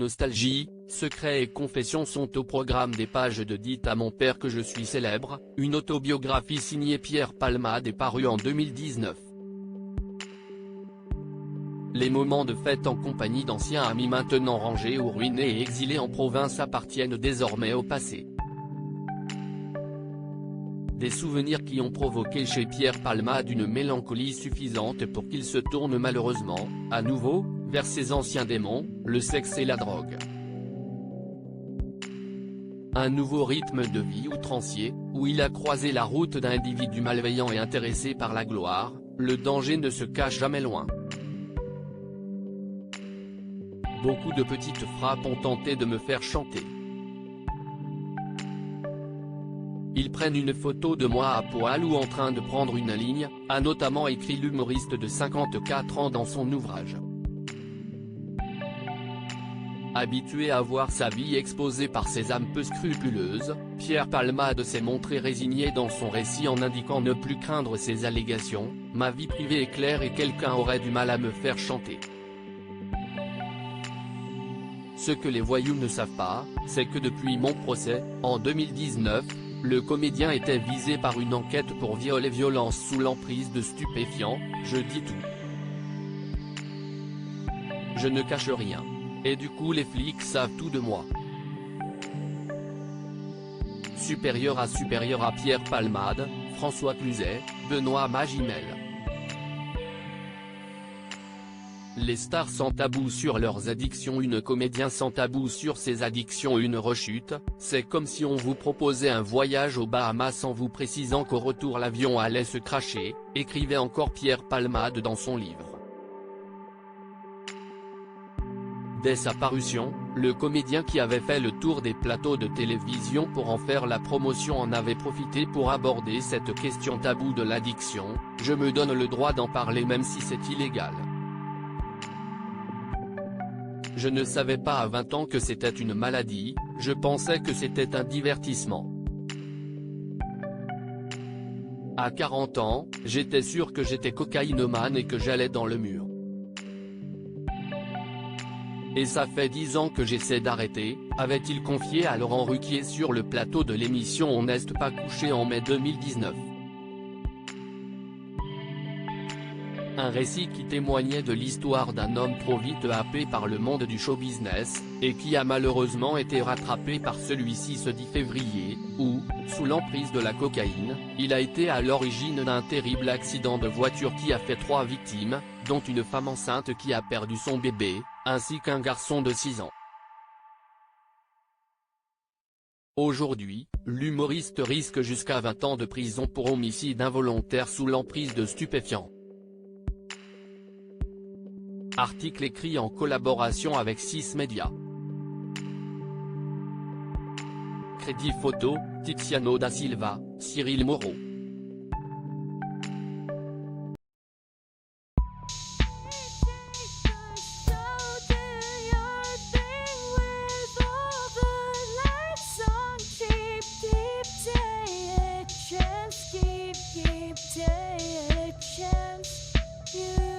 nostalgie, secrets et confessions sont au programme des pages de Dites à mon père que je suis célèbre, une autobiographie signée Pierre Palmade est parue en 2019. Les moments de fête en compagnie d'anciens amis maintenant rangés ou ruinés et exilés en province appartiennent désormais au passé. Des souvenirs qui ont provoqué chez Pierre Palmade une mélancolie suffisante pour qu'il se tourne malheureusement, à nouveau, vers ses anciens démons, le sexe et la drogue. Un nouveau rythme de vie outrancier, où il a croisé la route d'individus malveillants et intéressés par la gloire, le danger ne se cache jamais loin. Beaucoup de petites frappes ont tenté de me faire chanter. Ils prennent une photo de moi à poil ou en train de prendre une ligne, a notamment écrit l'humoriste de 54 ans dans son ouvrage. Habitué à voir sa vie exposée par ces âmes peu scrupuleuses, Pierre Palmade s'est montré résigné dans son récit en indiquant ne plus craindre ces allégations, « Ma vie privée est claire et quelqu'un aurait du mal à me faire chanter. Ce que les voyous ne savent pas, c'est que depuis mon procès, en 2019, le comédien était visé par une enquête pour viol et violence sous l'emprise de stupéfiants, je dis tout. Je ne cache rien. Et du coup les flics savent tout de moi. » Supérieur à Pierre Palmade, François Cluzet, Benoît Magimel. Les stars sans tabou sur leurs addictions. Une comédien sans tabou sur ses addictions. Une rechute, c'est comme si on vous proposait un voyage aux Bahamas en vous précisant qu'au retour l'avion allait se crasher, écrivait encore Pierre Palmade dans son livre. Dès sa parution, le comédien qui avait fait le tour des plateaux de télévision pour en faire la promotion en avait profité pour aborder cette question taboue de l'addiction, « Je me donne le droit d'en parler même si c'est illégal. Je ne savais pas à 20 ans que c'était une maladie, je pensais que c'était un divertissement. À 40 ans, j'étais sûr que j'étais cocaïnomane et que j'allais dans le mur. Et ça fait 10 ans que j'essaie d'arrêter, avait-il confié à Laurent Ruquier sur le plateau de l'émission On n'est pas couché en mai 2019. Un récit qui témoignait de l'histoire d'un homme trop vite happé par le monde du show-business, et qui a malheureusement été rattrapé par celui-ci ce 10 février, où, sous l'emprise de la cocaïne, il a été à l'origine d'un terrible accident de voiture qui a fait 3 victimes, dont une femme enceinte qui a perdu son bébé, ainsi qu'un garçon de 6 ans. Aujourd'hui, l'humoriste risque jusqu'à 20 ans de prison pour homicide involontaire sous l'emprise de stupéfiants. Article écrit en collaboration avec 6 médias. Crédit photo, Tiziano da Silva, Cyril Moreau. Keep